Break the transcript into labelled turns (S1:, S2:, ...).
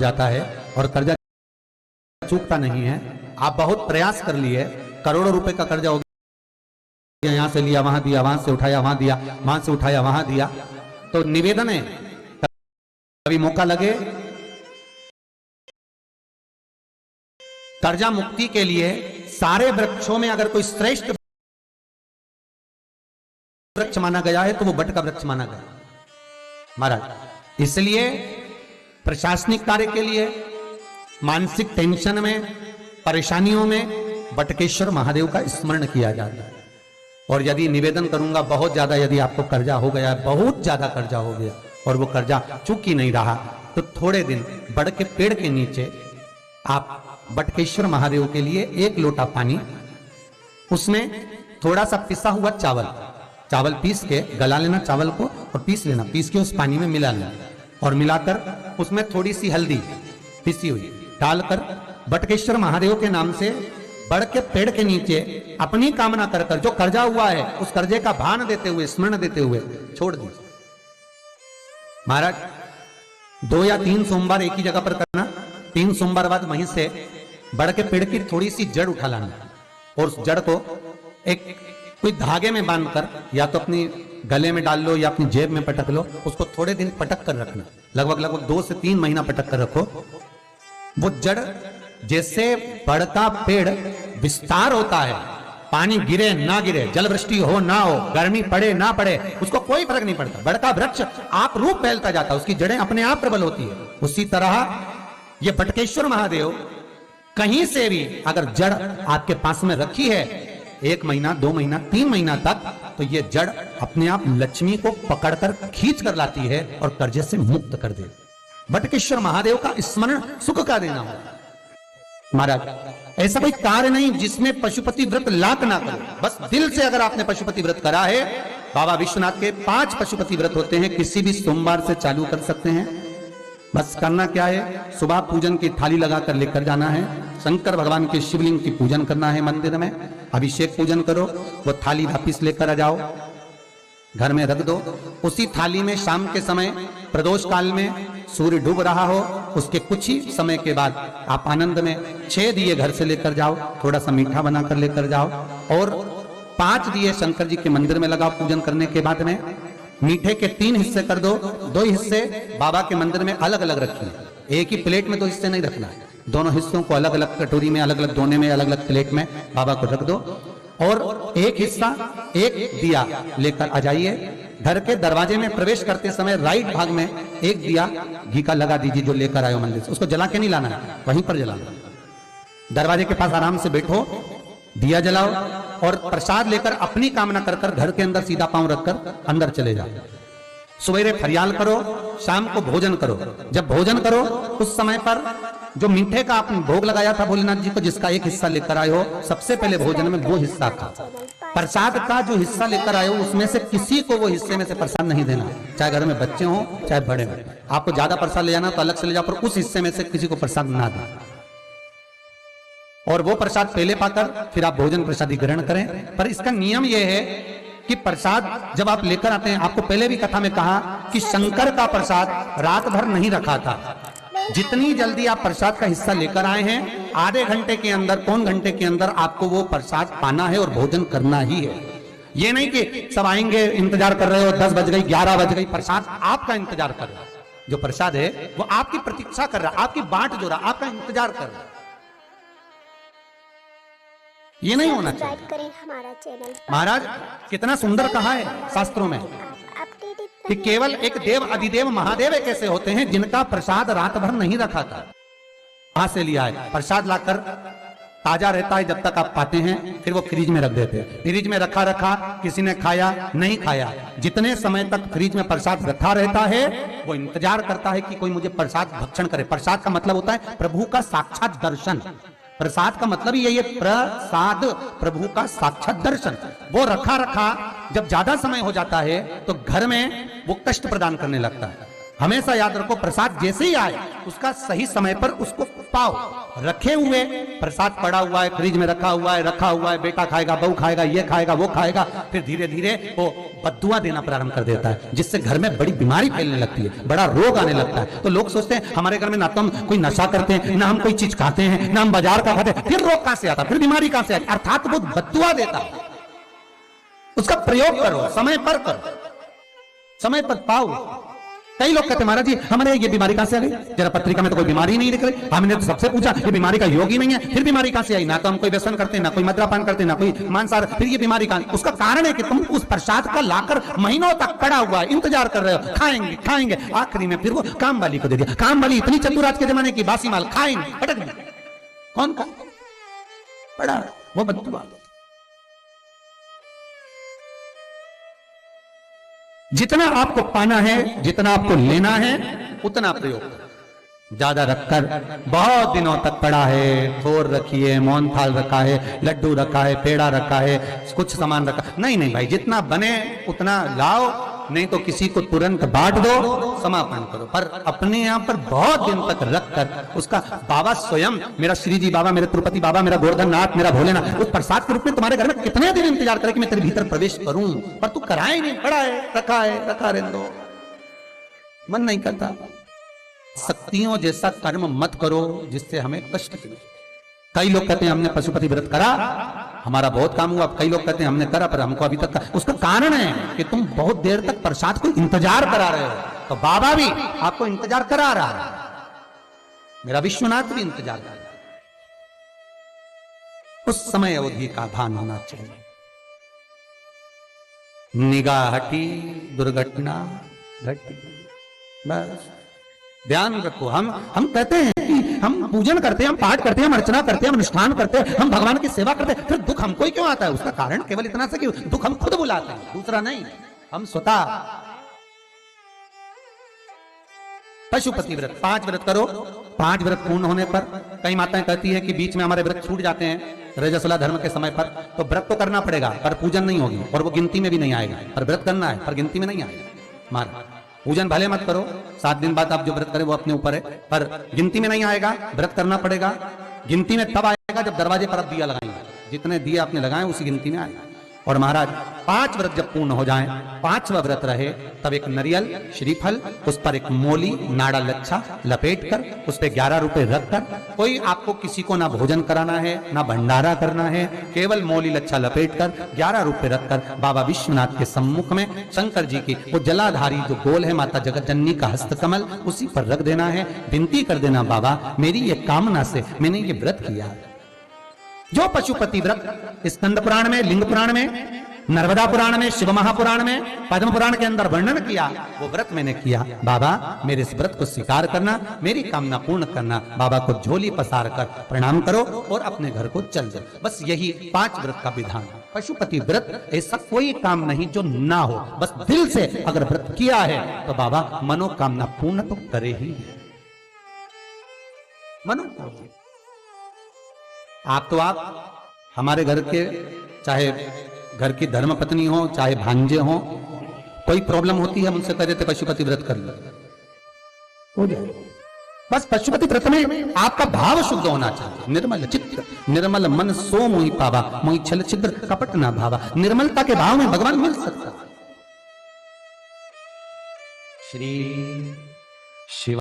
S1: जाता है और कर्जा चूकता नहीं है। आप बहुत प्रयास कर लिए, करोड़ों रुपए का कर्जा हो गया, यहां से लिया वहां दिया, वहां से उठाया वहां दिया, वहां से उठाया वहां दिया, तो निवेदन है कभी मौका लगे कर्जा मुक्ति के लिए सारे वृक्षों में अगर कोई श्रेष्ठ वृक्ष माना गया है तो वो बट का वृक्ष माना गया महाराज। इसलिए प्रशासनिक कार्य के लिए, मानसिक टेंशन में, परेशानियों में बटकेश्वर महादेव का स्मरण किया जाता है। और यदि निवेदन करूंगा बहुत ज्यादा, यदि आपको कर्जा हो गया, बहुत ज्यादा कर्जा हो गया और वो कर्जा चूक ही नहीं रहा, तो थोड़े दिन बड़ के पेड़ के नीचे आप बटकेश्वर महादेव के लिए 1 लोटा पानी, उसमें थोड़ा सा पिसा हुआ चावल पीस के गला लेना चावल को और पीस लेना, पीस के उस पानी में मिला लेना और मिलाकर उसमें थोड़ी सी हल्दी पिसी हुई डालकर बटकेश्वर महादेव के नाम से बड़ के पेड़ के नीचे अपनी कामना कर कर जो कर्जा हुआ है उस कर्जे का भान देते हुए, स्मरण देते हुए छोड़ दीजिए महाराज। 2 या 3 सोमवार एक ही जगह पर करना, 3 सोमवार बाद वहीं से बड़ के पेड़ की थोड़ी सी जड़ उठा लाना और उस जड़ को एक कोई धागे में बांधकर या तो अपनी गले में डाल लो या अपनी जेब में पटक लो, उसको थोड़े दिन पटक कर रखना, लगभग 2 से 3 महीना पटक कर रखो। वो जड़ जैसे बड़ का पेड़ विस्तार होता है, पानी गिरे ना गिरे, जल वृष्टि हो ना हो, गर्मी पड़े ना पड़े, उसको कोई फर्क नहीं पड़ता, बड़ का वृक्ष आप रूप फैलता जाता है, उसकी जड़ें अपने आप प्रबल होती है। उसी तरह ये बटकेश्वर महादेव कहीं से भी अगर जड़ आपके पास में रखी है 1 महीना, 2 महीना, 3 महीना तक, तो ये जड़ अपने आप लक्ष्मी को पकड़कर खींच कर लाती है और कर्जे से मुक्त कर दे। बटकेश्वर महादेव का स्मरण सुख का देना हो महाराज। ऐसा कोई कार्य नहीं जिसमें पशुपति व्रत लाख ना करो, बस दिल से अगर आपने पशुपति व्रत करा है, बाबा विश्वनाथ के 5 पशुपति व्रत होते हैं, किसी भी सोमवार से चालू कर सकते हैं। बस करना क्या है, सुबह पूजन की थाली लगाकर लेकर जाना है, शंकर भगवान के शिवलिंग की पूजन करना है, मंदिर में अभिषेक पूजन करो, वो थाली वापिस लेकर आ जाओ, घर में रख दो। उसी थाली में शाम के समय प्रदोष काल में सूर्य डूब रहा हो, उसके कुछ ही समय के बाद आप आनंद में 6 दिए घर से लेकर जाओ, थोड़ा सा मीठा बनाकर लेकर जाओ और 5 दिए शंकर जी के मंदिर में लगाओ। पूजन करने के बाद में मीठे के 3 हिस्से कर दो, 2 हिस्से बाबा के मंदिर में अलग अलग रखिए, एक ही प्लेट में 2 हिस्से नहीं रखना, दोनों हिस्सों को अलग अलग कटोरी में, अलग अलग दोने में, अलग अलग प्लेट में बाबा को रख दो और एक हिस्सा, एक दिया लेकर आ जाइए। घर के दरवाजे में प्रवेश करते समय राइट भाग में एक दिया घी का लगा दीजिए जो लेकर आए हो मंदिर से, उसको जला के नहीं लाना है, वहीं पर जलाना। दरवाजे के पास आराम से बैठो, दिया जलाओ और प्रसाद लेकर अपनी कामना कर कर घर के अंदर सीधा पांव रखकर अंदर चले जाओ। सवेरे फरियाल करो, शाम को भोजन करो। जब भोजन करो उस समय पर जो मीठे का आपने भोग लगाया था भोलेनाथ जी को, जिसका एक हिस्सा लेकर आए हो, सबसे पहले भोजन में वो हिस्सा खाओ। प्रसाद का जो हिस्सा लेकर आए हो उसमें से किसी को वो हिस्से में से प्रसाद नहीं देना, चाहे घर में बच्चे हों चाहे बड़े हों। आपको ज्यादा प्रसाद ले जाना तो अलग से ले जाओ, पर उस हिस्से में से किसी को प्रसाद ना दें और वो प्रसाद पहले पाकर फिर आप भोजन प्रसादी ग्रहण करें। पर इसका नियम यह है कि प्रसाद जब आप लेकर आते हैं, आपको पहले भी कथा में कहा कि शंकर का प्रसाद रात भर नहीं रखा था। जितनी जल्दी आप प्रसाद का हिस्सा लेकर आए हैं, आधे घंटे के अंदर, पौन घंटे के अंदर आपको वो प्रसाद पाना है और भोजन करना ही है। ये नहीं कि सब आएंगे, इंतजार कर रहे हो, 10 बज गई, 11 बज गई, प्रसाद आपका इंतजार कर रहा है। जो प्रसाद है वो आपकी प्रतीक्षा कर रहा है, आपकी बाट जो रहा, आपका इंतजार कर रहा है। ये नहीं होना चाहिए।
S2: हमारा चैनल
S1: महाराज कितना सुंदर कहा है शास्त्रों में कि केवल एक देव अधिदेव महादेव कैसे होते हैं जिनका प्रसाद रात भर नहीं रखा था। कहां से लिया है? प्रसाद लाकर ताजा रहता है जब तक आप पाते हैं, फिर वो फ्रिज में रख देते हैं। फ्रिज में रखा रखा किसी ने खाया नहीं खाया, जितने समय तक फ्रिज में प्रसाद रखा रहता है वो इंतजार करता है कि कोई मुझे प्रसाद भक्षण करे। प्रसाद का मतलब होता है प्रभु का साक्षात दर्शन। प्रसाद का मतलब ही यही है, प्रसाद, प्रभु का साक्षात दर्शन। वो रखा रखा जब ज्यादा समय हो जाता है तो घर में वो कष्ट प्रदान करने लगता है। हमेशा याद रखो, प्रसाद जैसे ही आए उसका सही समय पर उसको पाओ। रखे हुए प्रसाद पड़ा हुआ है, फ्रिज में रखा हुआ है, बेटा खाएगा, बहू खाएगा, ये खाएगा, वो खाएगा, फिर धीरे धीरे वो बद्दुआ देना प्रारंभ कर देता है, जिससे घर में बड़ी बीमारी फैलने लगती है, बड़ा रोग आने लगता है। तो लोग सोचते हैं हमारे घर में ना तो हम कोई नशा करते हैं, ना हम कोई चीज खाते हैं, ना हम बाजार का खाते हैं, फिर रोग कहां से आता, फिर बीमारी कहां से आती? अर्थात वो बद्दुआ देता है। उसका प्रयोग करो, समय पर करो, समय पर पाओ। कई लोग कहते हैं महाराज जी हमारे ये बीमारी कहां से आ गई, जरा पत्रिका में तो कोई बीमारी नहीं दिख रही, हमने तो सबसे पूछा ये बीमारी का योग ही नहीं है, फिर बीमारी कहां से आई? ना तो हम कोई व्यसन करते हैं, ना कोई मद्यपान करते हैं, ना कोई मांसाहार, फिर ये बीमारी कहां? उसका कारण है कि तुम उस प्रसाद का लाकर महीनों तक पड़ा हुआ है, इंतजार कर रहे हो, खाएंगे खाएंगे, आखिरी में फिर वो काम वाली को दे दिया। काम वाली इतनी चतुर आज के जमाने की, बासी माल खाएंगे, पटक दिया, कौन का पड़ा वो बद्दुआ। जितना आपको पाना है, जितना आपको लेना है, उतना प्रयोग करो। ज्यादा रखकर बहुत दिनों तक पड़ा है, थोर रखिए, मोहन थाल रखा है, लड्डू रखा है, पेड़ा रखा है, कुछ सामान रखा, नहीं भाई, जितना बने उतना लाओ, नहीं तो किसी को तुरंत बांट दो, समापन करो। पर अपने यहां पर बहुत दिन तक रखकर उसका बाबा स्वयं, मेरा श्री जी बाबा, मेरे तिरुपति बाबा, मेरा गोवर्धन नाथ, मेरा भोलेनाथ, उस प्रसाद के रूप में तुम्हारे घर में कितने दिन इंतजार करे कि मैं तेरे भीतर प्रवेश करूं, पर तू कराए नहीं, पड़ा है, रखा रहने दो, मन नहीं करता। शक्तियों जैसा कर्म मत करो जिससे हमें कष्ट मिले। कई लोग कहते हैं हमने पशुपति व्रत करा, हमारा बहुत काम हुआ, कई लोग कहते हैं हमने करा पर हमको अभी तक उसका कारण है कि तुम बहुत देर तक प्रसाद को इंतजार करा रहे हो। तो बाबा भी आपको इंतजार करा रहा है, मेरा विश्वनाथ भी इंतजार कर रहा है। उस समय अवधि का भान होना चाहिए। निगाह हटी, दुर्घटना घटी, बस ध्यान रखो। हम कहते हैं कि हम पूजन करते हैं, हम पाठ करते हैं, हम अर्चना करते हैं, हम अनुष्ठान करते हैं, हम भगवान की सेवा करते हैं, फिर दुख हमको ही क्यों आता है? उसका कारण केवल इतना सा कि दुख हम खुद बुलाते हैं, दूसरा नहीं। हम स्वतः पशुपति व्रत 5 व्रत करो। 5 व्रत पूर्ण होने पर कई माताएं कहती है कि बीच में हमारे व्रत छूट जाते हैं रजस्वला धर्म के समय पर, तो व्रत तो करना पड़ेगा पर पूजन नहीं होगी और वो गिनती में भी नहीं आएगा। पर व्रत करना है पर गिनती में नहीं आएगा। मार पूजन भले मत करो, 7 दिन बाद आप जो व्रत करें वो अपने ऊपर है, पर गिनती में नहीं आएगा। व्रत करना पड़ेगा। गिनती में तब आएगा जब दरवाजे पर आप दिया लगाएंगे, जितने दिए आपने लगाए उसी गिनती में आएगा। और महाराज 5 व्रत जब पूर्ण हो जाएं, 5वां व्रत रहे, तब एक नरियल श्रीफल, उस पर एक मोली नाड़ा लच्छा लपेट कर, उस पर 11 रुपए रखकर, कोई आपको किसी को ना भोजन कराना है ना भंडारा करना है, केवल मोली लच्छा लपेट कर 11 रुपए रखकर बाबा विश्वनाथ के सम्मुख में शंकर जी की वो जलाधारी जो गोल है माता जगत जननी का हस्तकमल, उसी पर रख देना है। विनती कर देना, बाबा मेरी ये कामना से मैंने ये व्रत किया है। जो पशुपति व्रत स्कंद पुराण में, लिंग पुराण में, नर्मदा पुराण में, शिव महापुराण में, पद्म पुराण के अंदर वर्णन किया, वो व्रत मैंने किया। बाबा मेरे इस व्रत को स्वीकार करना, मेरी कामना पूर्ण करना। बाबा को झोली पसार कर प्रणाम करो और अपने घर को चल जाओ। बस यही 5 व्रत का विधान। पशुपति व्रत ऐसा कोई काम नहीं जो ना हो, बस दिल से अगर व्रत किया है तो बाबा मनोकामना पूर्ण तो करे ही। मनोकामना आप हमारे घर के, चाहे घर की धर्मपत्नी हो, चाहे भांजे हो, कोई प्रॉब्लम होती है मुझसे कह देते पशुपति व्रत कर लो, हो जाए। बस पशुपति व्रत में आपका भाव शुद्ध होना चाहिए। निर्मल चित्त निर्मल मन सो मोहि पावा, मोहि छल छिद्र कपट ना भावा। निर्मलता के भाव में भगवान मिल सकता। श्री शिव